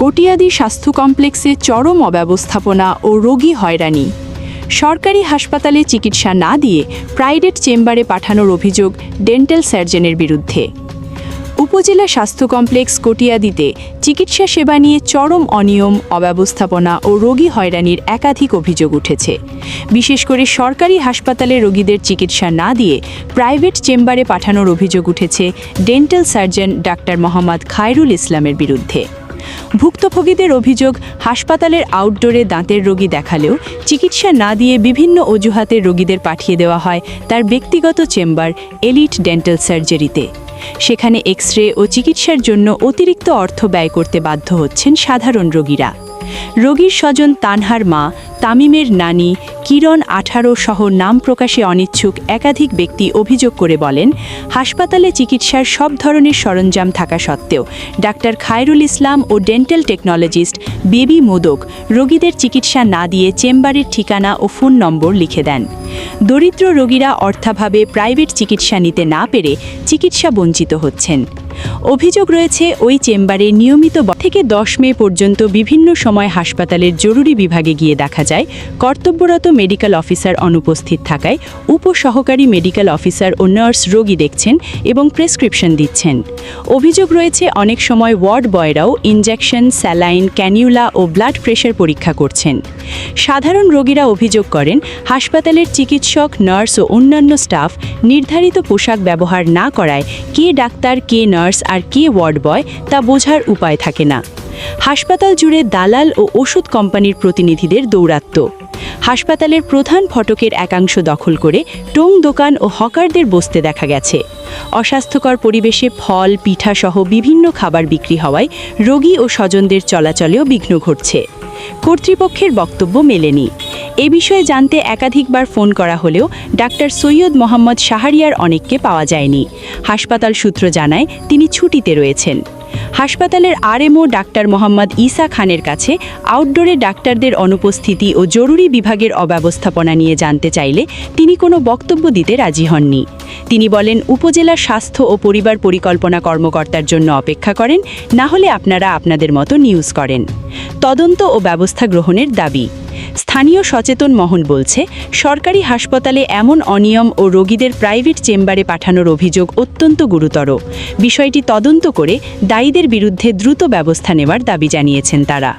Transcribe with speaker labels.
Speaker 1: কটিয়াদি স্বাস্থ্য কমপ্লেক্সে চরম অব্যবস্থাপনা ও রোগী হয়রানি। সরকারি হাসপাতালে চিকিৎসা না দিয়ে প্রাইভেট চেম্বারে পাঠানোর অভিযোগ ডেন্টাল সার্জনের বিরুদ্ধে। উপজেলা স্বাস্থ্য কমপ্লেক্স কটিয়াদিতে চিকিৎসা সেবা নিয়ে চরম অনিয়ম, অব্যবস্থাপনা ও রোগী হয়রানির একাধিক অভিযোগ উঠেছে। বিশেষ করে সরকারি হাসপাতালে রোগীদের চিকিৎসা না দিয়ে প্রাইভেট চেম্বারে পাঠানোর অভিযোগ উঠেছে dental surgeon doctor Mohammad Khairul ইসলামের বিরুদ্ধে। ভুক্তভোগীদের অভিযোগ, হাসপাতালের আউটডোরে দাঁতের রোগী দেখালেও চিকিৎসা না দিয়ে বিভিন্ন অজুহাতে রোগীদের পাঠিয়ে দেওয়া হয় তার ব্যক্তিগত চেম্বার এলিট ডেন্টাল সার্জারিতে। সেখানে এক্স রে ও চিকিৎসার জন্য অতিরিক্ত অর্থ ব্যয় করতে বাধ্য হচ্ছেন সাধারণ রোগীরা। রোগীর স্বজন তানহার মা, তামিমের নানি, কিরণ 18 সহ নাম প্রকাশে অনিচ্ছুক একাধিক ব্যক্তি অভিযোগ করে বলেন, হাসপাতালে চিকিৎসার সব ধরনের সরঞ্জাম থাকা সত্ত্বেও ডাক্তার খায়রুল ইসলাম ও ডেন্টাল টেকনোলজিস্ট বেবি মোদক রোগীদের চিকিৎসা না দিয়ে চেম্বারের ঠিকানা ও ফোন নম্বর লিখে দেন। দরিদ্র রোগীরা অর্থাভাবে প্রাইভেট চিকিৎসা নিতে না পেরে চিকিৎসা বঞ্চিত হচ্ছেন। অভিযোগ রয়েছে, ওই চেম্বারে নিয়মিত থেকে 10 মে পর্যন্ত বিভিন্ন সময় হাসপাতালের জরুরি বিভাগে গিয়ে দেখা যায় কর্তব্যরত মেডিকেল অফিসার অনুপস্থিত থাকায় উপসহকারী মেডিকেল অফিসার ও নার্স রোগী দেখছেন এবং প্রেসক্রিপশন দিচ্ছেন। অভিযোগ রয়েছে, অনেক সময় ওয়ার্ড বয়রাও ইনজেকশন, স্যালাইন, ক্যানিউলা ও ব্লাড প্রেশার পরীক্ষা করছেন। সাধারণ রোগীরা অভিযোগ করেন, হাসপাতালের চিকিৎসক, নার্স ও অন্যান্য স্টাফ নির্ধারিত পোশাক ব্যবহার না করায় কে ডাক্তার, কে নার্স আর কে ওয়ার্ড বয় তা বোঝার উপায় থাকে না। হাসপাতাল জুড়ে দালাল ও ওষুধ কোম্পানির প্রতিনিধিদের দৌরাত্ম্য। হাসপাতালের প্রধান ফটকের একাংশ দখল করে টং দোকান ও হকারদের বসতে দেখা গেছে। অস্বাস্থ্যকর পরিবেশে ফল, পিঠা সহ বিভিন্ন খাবার বিক্রি হওয়ায় রোগী ও স্বজনদের চলাচলেও বিঘ্ন ঘটছে। কর্তৃপক্ষের বক্তব্য মেলেনি। এ বিষয়ে জানতে একাধিকবার ফোন করা হলেও ডাক্তার সৈয়দ মোহাম্মদ শাহরিয়ার অনেককে পাওয়া যায়নি। হাসপাতাল সূত্র জানায় তিনি ছুটিতে রয়েছেন। হাসপাতালের আরএমও ডাক্তার মোহাম্মদ ঈসা খানের কাছে আউটডোরে ডাক্তারদের অনুপস্থিতি ও জরুরি বিভাগের অব্যবস্থাপনা নিয়ে জানতে চাইলে তিনি কোনো বক্তব্য দিতে রাজি হননি। তিনি বলেন, উপজেলা স্বাস্থ্য ও পরিবার পরিকল্পনা কর্মকর্তার জন্য অপেক্ষা করেন, না হলে আপনারা আপনাদের মতো নিউজ করেন। তদন্ত ও ব্যবস্থা গ্রহণের দাবি। স্থানীয় সচেতন মহল বলছে, সরকারি হাসপাতালে এমন অনিয়ম ও রোগীদের প্রাইভেট চেম্বারে পাঠানোর অভিযোগ অত্যন্ত গুরুতর। বিষয়টি তদন্ত করে দায়ীদের বিরুদ্ধে দ্রুত ব্যবস্থা নেওয়ার দাবি জানিয়েছেন তারা।